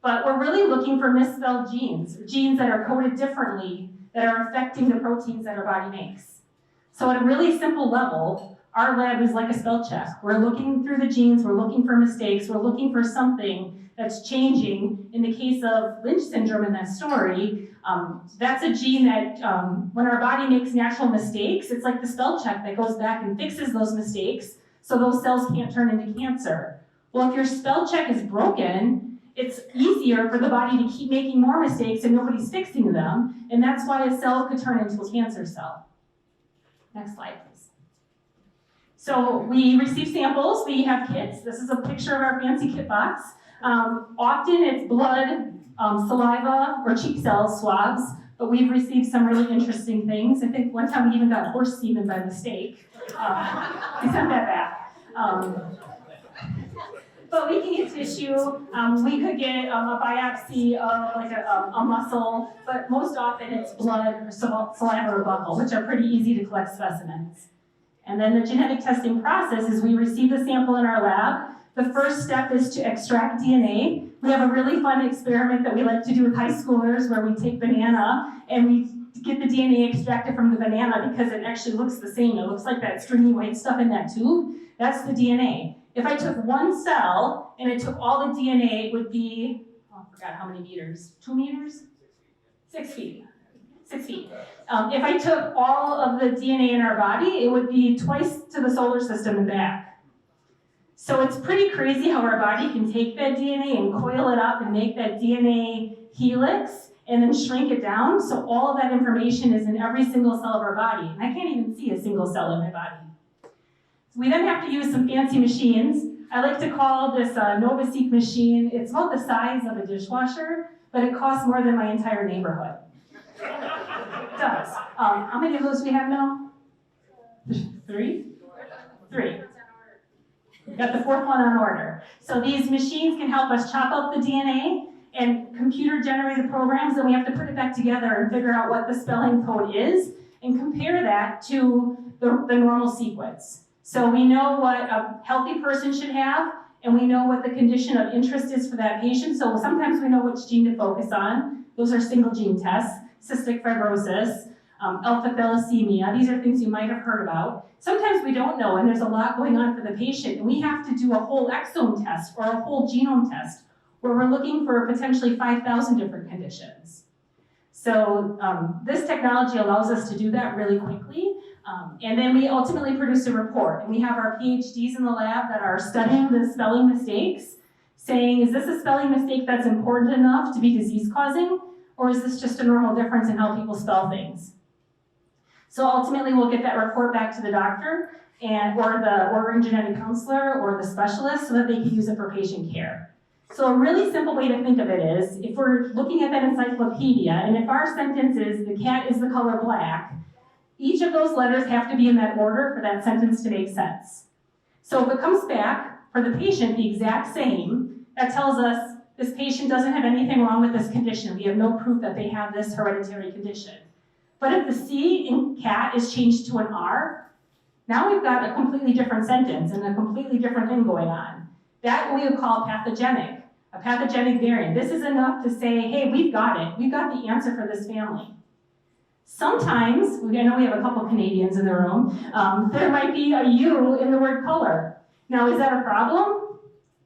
But we're really looking for misspelled genes, genes that are coded differently, that are affecting the proteins that our body makes. So at a really simple level, our lab is like a spell check. We're looking through the genes, we're looking for mistakes, we're looking for something that's changing. In the case of Lynch syndrome in that story, that's a gene that when our body makes natural mistakes, it's like the spell check that goes back and fixes those mistakes so those cells can't turn into cancer. Well, if your spell check is broken, it's easier for the body to keep making more mistakes and nobody's fixing them, and that's why a cell could turn into a cancer cell. Next slide, please. So we receive samples, we have kits. This is a picture of our fancy kit box. Often it's blood, saliva, or cheek cell swabs, but we've received some really interesting things. I think one time we even got horse semen by mistake. We sent that back. But we can get tissue. We could get a biopsy of like a muscle, but most often it's blood or saliva or buccal, which are pretty easy to collect specimens. And then the genetic testing process is we receive the sample in our lab. The first step is to extract DNA. We have a really fun experiment that we like to do with high schoolers where we take banana and we get the DNA extracted from the banana because it actually looks the same. It looks like that stringy white stuff in that tube. That's the DNA. If I took one cell and it took all the DNA, it would be, oh, I forgot how many meters, 2 meters? 6 feet. 6 feet. If I took all of the DNA in our body, it would be twice to the solar system and back. So it's pretty crazy how our body can take that DNA and coil it up and make that DNA helix and then shrink it down. So all of that information is in every single cell of our body. And I can't even see a single cell in my body. So we then have to use some fancy machines. I like to call this a NovaSeq machine. It's about the size of a dishwasher, but it costs more than my entire neighborhood. It does. How many of those do we have now? 3? 3. We've got the 4th one on order. So these machines can help us chop up the DNA and computer-generated programs, and we have to put it back together and figure out what the spelling code is and compare that to the normal sequence. So we know what a healthy person should have, and we know what the condition of interest is for that patient. So sometimes we know which gene to focus on. Those are single gene tests, cystic fibrosis, alpha thalassemia. These are things you might have heard about. Sometimes we don't know, and there's a lot going on for the patient, and we have to do a whole exome test or a whole genome test where we're looking for potentially 5,000 different conditions. So this technology allows us to do that really quickly, and then we ultimately produce a report. And we have our PhDs in the lab that are studying the spelling mistakes, saying, is this a spelling mistake that's important enough to be disease-causing, or is this just a normal difference in how people spell things? So ultimately, we'll get that report back to the doctor or the ordering genetic counselor or the specialist so that they can use it for patient care. So a really simple way to think of it is, if we're looking at that encyclopedia, and if our sentence is, the cat is the color black, each of those letters have to be in that order for that sentence to make sense. So if it comes back for the patient the exact same, that tells us this patient doesn't have anything wrong with this condition. We have no proof that they have this hereditary condition. But if the C in cat is changed to an R, now we've got a completely different sentence and a completely different thing going on. That we would call pathogenic, a pathogenic variant. This is enough to say, hey, we've got it. We've got the answer for this family. Sometimes, I know we have a couple Canadians in the room, there might be a U in the word color. Now, is that a problem?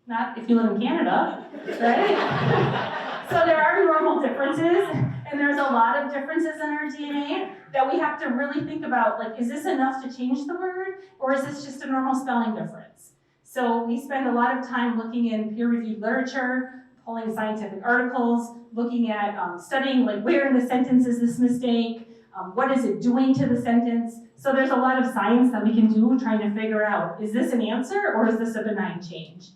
Not if you live in Canada, right? So there are normal differences, and there's a lot of differences in our DNA that we have to really think about, like, is this enough to change the word, or is this just a normal spelling difference? So we spend a lot of time looking in peer-reviewed literature, pulling scientific articles, looking at studying, like, where in the sentence is this mistake, what is it doing to the sentence? So there's a lot of science that we can do trying to figure out, is this an answer, or is this a benign change?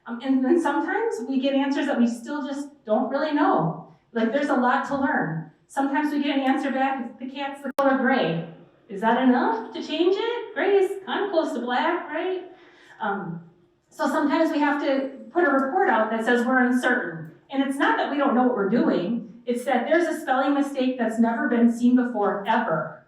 And then sometimes we get answers that we still just don't really know. Like, there's a lot to learn. Sometimes we get an answer back, the cat's the color gray. Is that enough to change it? Gray is kind of close to black, right? So sometimes we have to put a report out that says we're uncertain. And it's not that we don't know what we're doing, it's that there's a spelling mistake that's never been seen before, ever.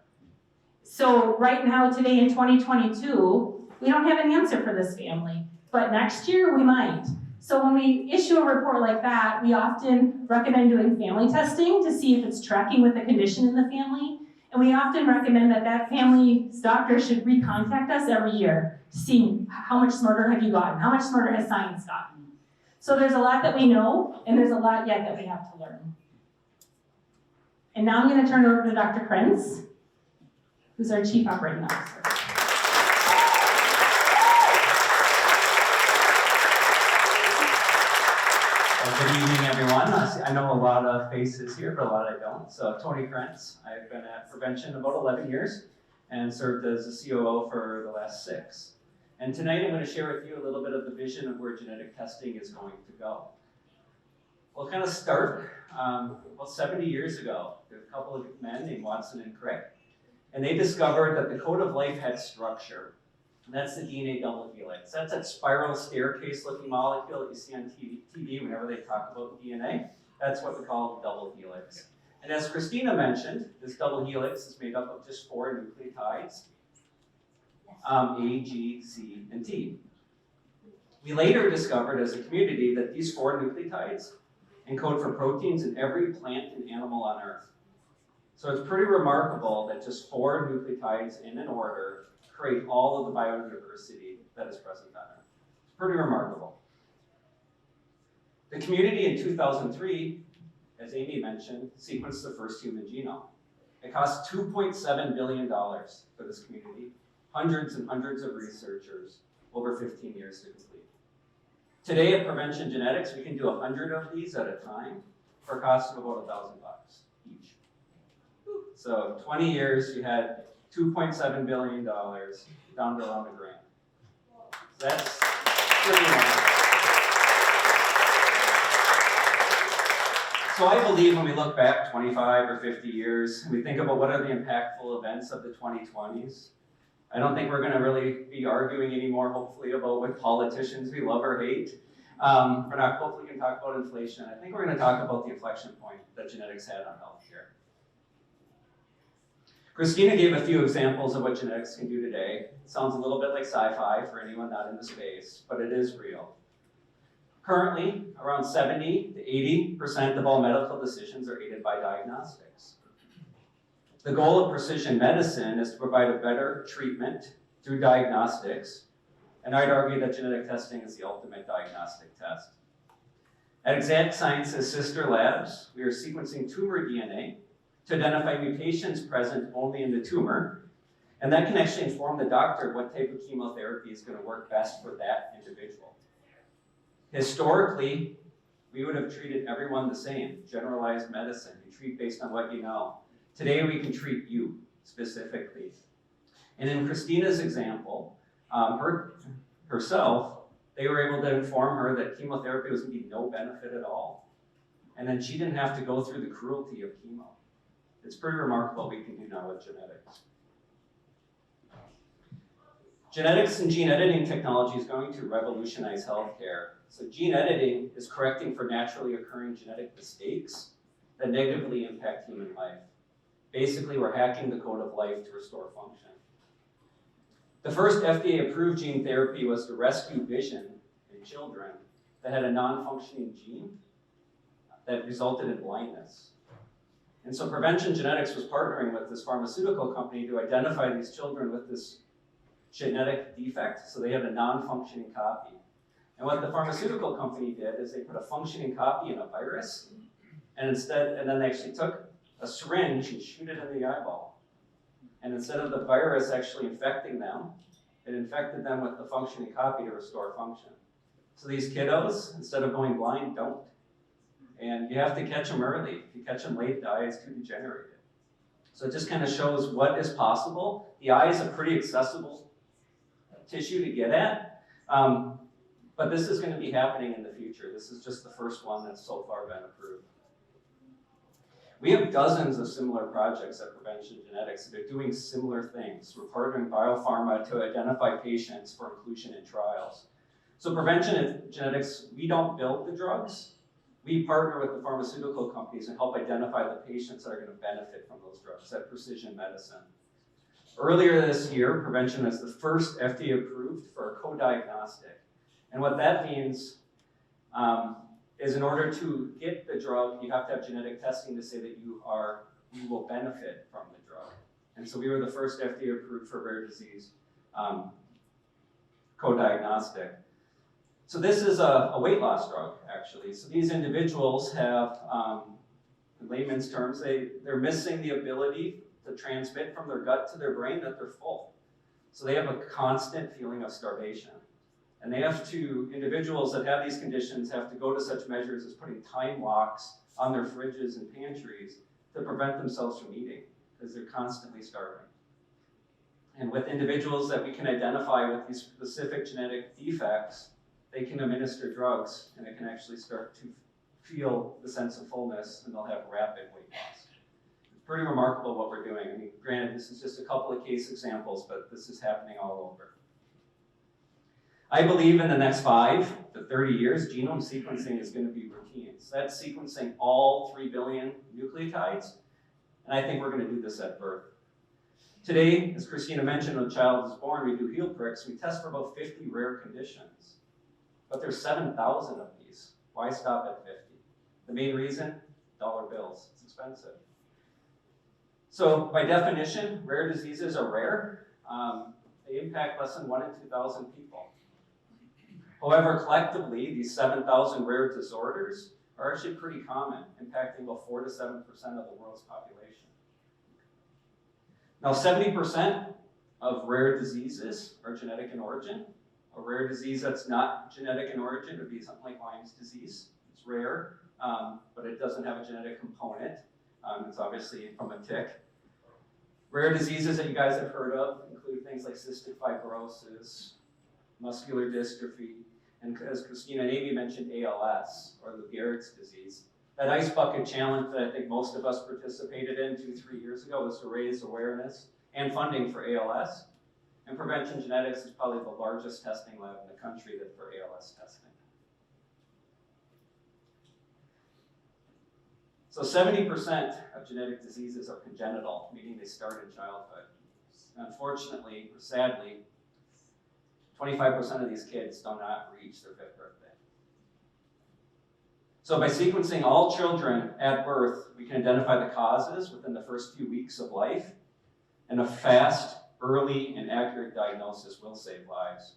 So right now, today in 2022, we don't have an answer for this family. But next year, we might. So when we issue a report like that, we often recommend doing family testing to see if it's tracking with the condition in the family. And we often recommend that that family's doctor should recontact us every year to see how much smarter have you gotten, how much smarter has science gotten. So there's a lot that we know, and there's a lot yet that we have to learn. And now I'm going to turn it over to Dr. Krenz, who's our Chief Operating Officer. Good evening, everyone. I know a lot of faces here, but a lot I don't. So Tony Krenz, I've been at Prevention about 11 years and served as a COO for the last 6. And tonight I'm going to share with you a little bit of the vision of where genetic testing is going to go. We'll kind of start about 70 years ago. There were a couple of men named Watson and Crick, and they discovered that the code of life had structure. And that's the DNA double helix. That's that spiral staircase-looking molecule that you see on TV whenever they talk about DNA. That's what we call the double helix. And as Christina mentioned, this double helix is made up of just 4 nucleotides, A, G, C, and T. We later discovered as a community that these 4 nucleotides encode for proteins in every plant and animal on Earth. So it's pretty remarkable that just 4 nucleotides in an order create all of the biodiversity that is present on Earth. It's pretty remarkable. The community in 2003, as Amy mentioned, sequenced the first human genome. It cost $2.7 billion for this community, hundreds and hundreds of researchers, over 15 years to complete. Today at Prevention Genetics, we can do 100 of these at a time for a cost of about $1,000 each. So 20 years, you had $2.7 billion down to around $1 grand. So that's pretty nice. So I believe when we look back 25 or 50 years, we think about what are the impactful events of the 2020s. I don't think we're going to really be arguing anymore, hopefully, about what politicians we love or hate. We're not hopefully going to talk about inflation. I think we're going to talk about the inflection point that genetics had on healthcare. Christina gave a few examples of what genetics can do today. It sounds a little bit like sci-fi for anyone not in the space, but it is real. Currently, around 70 to 80% of all medical decisions are aided by diagnostics. The goal of precision medicine is to provide a better treatment through diagnostics, and I'd argue that genetic testing is the ultimate diagnostic test. At Exact Sciences' sister labs, we are sequencing tumor DNA to identify mutations present only in the tumor, and that can actually inform the doctor what type of chemotherapy is going to work best for that individual. Historically, we would have treated everyone the same, generalized medicine. You treat based on what you know. Today, we can treat you specifically. And in Christina's example, herself, they were able to inform her that chemotherapy was going to be no benefit at all. And then she didn't have to go through the cruelty of chemo. It's pretty remarkable what we can do now with genetics. Genetics and gene editing technology is going to revolutionize healthcare. So gene editing is correcting for naturally occurring genetic mistakes that negatively impact human life. Basically, we're hacking the code of life to restore function. The first FDA-approved gene therapy was to rescue vision in children that had a non-functioning gene that resulted in blindness. And so Prevention Genetics was partnering with this pharmaceutical company to identify these children with this genetic defect, so they had a non-functioning copy. And what the pharmaceutical company did is they put a functioning copy in a virus, and then they actually took a syringe and shoot it in the eyeball. And instead of the virus actually infecting them, it infected them with the functioning copy to restore function. So these kiddos, instead of going blind, don't. And you have to catch them early. If you catch them late, the eye is too degenerated. So it just kind of shows what is possible. The eye is a pretty accessible tissue to get at, but this is going to be happening in the future. This is just the first one that's so far been approved. We have dozens of similar projects at Prevention Genetics that are doing similar things. We're partnering biopharma to identify patients for inclusion in trials. So Prevention Genetics, we don't build the drugs. We partner with the pharmaceutical companies and help identify the patients that are going to benefit from those drugs, that precision medicine. Earlier this year, Prevention was the first FDA approved for a co-diagnostic. And what that means is in order to get the drug, you have to have genetic testing to say that you will benefit from the drug. And so we were the first FDA approved for rare disease co-diagnostic. So this is a weight loss drug, actually. So these individuals have, in layman's terms, they're missing the ability to transmit from their gut to their brain that they're full. So they have a constant feeling of starvation. And they have to, individuals that have these conditions have to go to such measures as putting time locks on their fridges and pantries to prevent themselves from eating, because they're constantly starving. And with individuals that we can identify with these specific genetic defects, they can administer drugs and it can actually start to feel the sense of fullness and they'll have rapid weight loss. It's pretty remarkable what we're doing. I mean, granted, this is just a couple of case examples, but this is happening all over. I believe in the next 5 to 30 years, genome sequencing is going to be routine. So that's sequencing all 3 billion nucleotides, and I think we're going to do this at birth. Today, as Christina mentioned, when a child is born, we do heel pricks. We test for about 50 rare conditions, but there's 7,000 of these. Why stop at 50? The main reason, dollar bills. It's expensive. So by definition, rare diseases are rare. They impact less than 1 in 2,000 people. However, collectively, these 7,000 rare disorders are actually pretty common, impacting about 4 to 7% of the world's population. Now, 70% of rare diseases are genetic in origin. A rare disease that's not genetic in origin would be something like Lyme's disease. It's rare, but it doesn't have a genetic component. It's obviously from a tick. Rare diseases that you guys have heard of include things like cystic fibrosis, muscular dystrophy, and as Christina and Amy mentioned, ALS, or Lou Gehrig's disease. That ice bucket challenge that I think most of us participated in 2-3 years ago was to raise awareness and funding for ALS. And Prevention Genetics is probably the largest testing lab in the country for ALS testing. So 70% of genetic diseases are congenital, meaning they start in childhood. Unfortunately, or sadly, 25% of these kids do not reach their 5th birthday. So by sequencing all children at birth, we can identify the causes within the first few weeks of life, and a fast, early, and accurate diagnosis will save lives.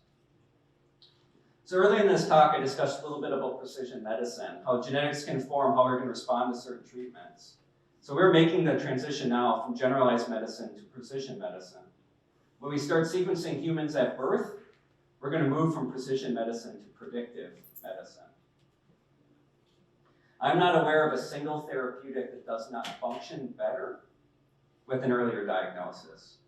So earlier in this talk, I discussed a little bit about precision medicine, how genetics can inform how we're going to respond to certain treatments. So we're making the transition now from generalized medicine to precision medicine. When we start sequencing humans at birth, we're going to move from precision medicine to predictive medicine. I'm not aware of a single therapeutic that does not function better with an earlier diagnosis.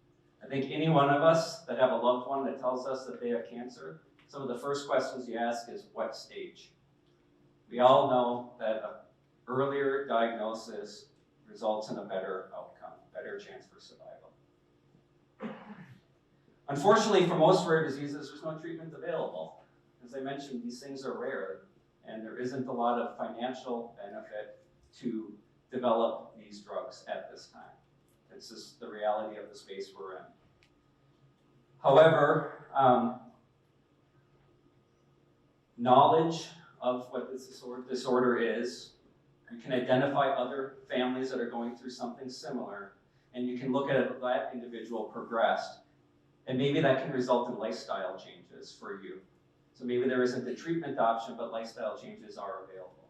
I think any one of us that have a loved one that tells us that they have cancer, some of the first questions you ask is, what stage? We all know that an earlier diagnosis results in a better outcome, better chance for survival. Unfortunately, for most rare diseases, there's no treatment available. As I mentioned, these things are rare, and there isn't a lot of financial benefit to develop these drugs at this time. It's just the reality of the space we're in. However, knowledge of what this disorder is, you can identify other families that are going through something similar, and you can look at that individual progressed, and maybe that can result in lifestyle changes for you. So maybe there isn't a treatment option, but lifestyle changes are available.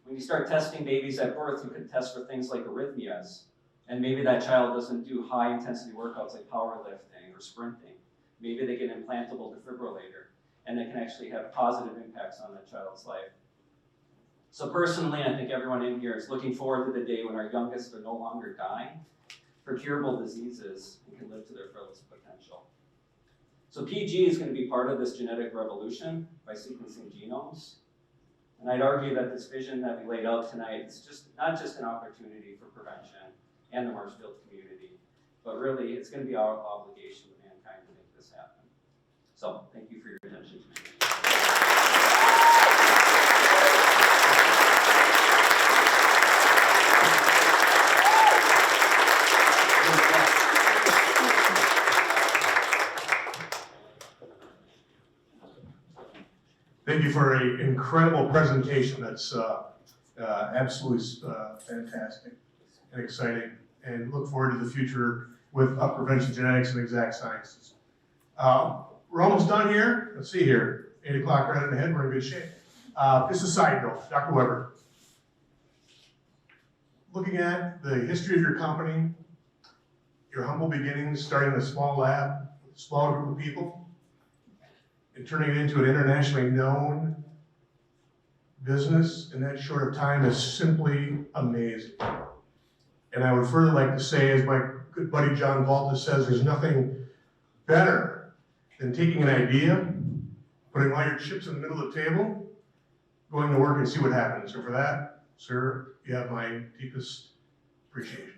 When you start testing babies at birth, you can test for things like arrhythmias, and maybe that child doesn't do high-intensity workouts like powerlifting or sprinting. Maybe they get an implantable defibrillator, and it can actually have positive impacts on that child's life. So personally, I think everyone in here is looking forward to the day when our youngest are no longer dying for curable diseases and can live to their fullest potential. So PG is going to be part of this genetic revolution by sequencing genomes. And I'd argue that this vision that we laid out tonight is not just an opportunity for prevention and the Marshfield community, but really it's going to be our obligation to mankind to make this happen. So thank you for your attention tonight. Thank you for an incredible presentation. That's absolutely fantastic and exciting, and look forward to the future with prevention genetics and exact sciences. We're almost done here. Let's see here. 8 o'clock right ahead. We're in good shape. Just a side note, Dr. Weber. Looking at the history of your company, your humble beginnings, starting a small lab with a small group of people, and turning it into an internationally known business in that short of time is simply amazing. And I would further like to say, as my good buddy John Valta says, there's nothing better than taking an idea, putting all your chips in the middle of the table, going to work and see what happens. So for that, sir, you have my deepest appreciation.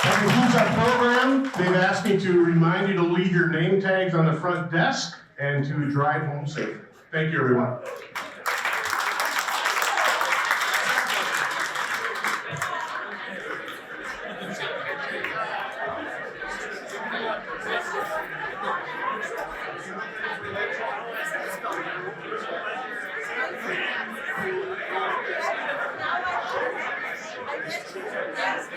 That concludes our program. They've asked me to remind you to leave your name tags on the front desk and to drive home safely. Thank you, everyone. Yes,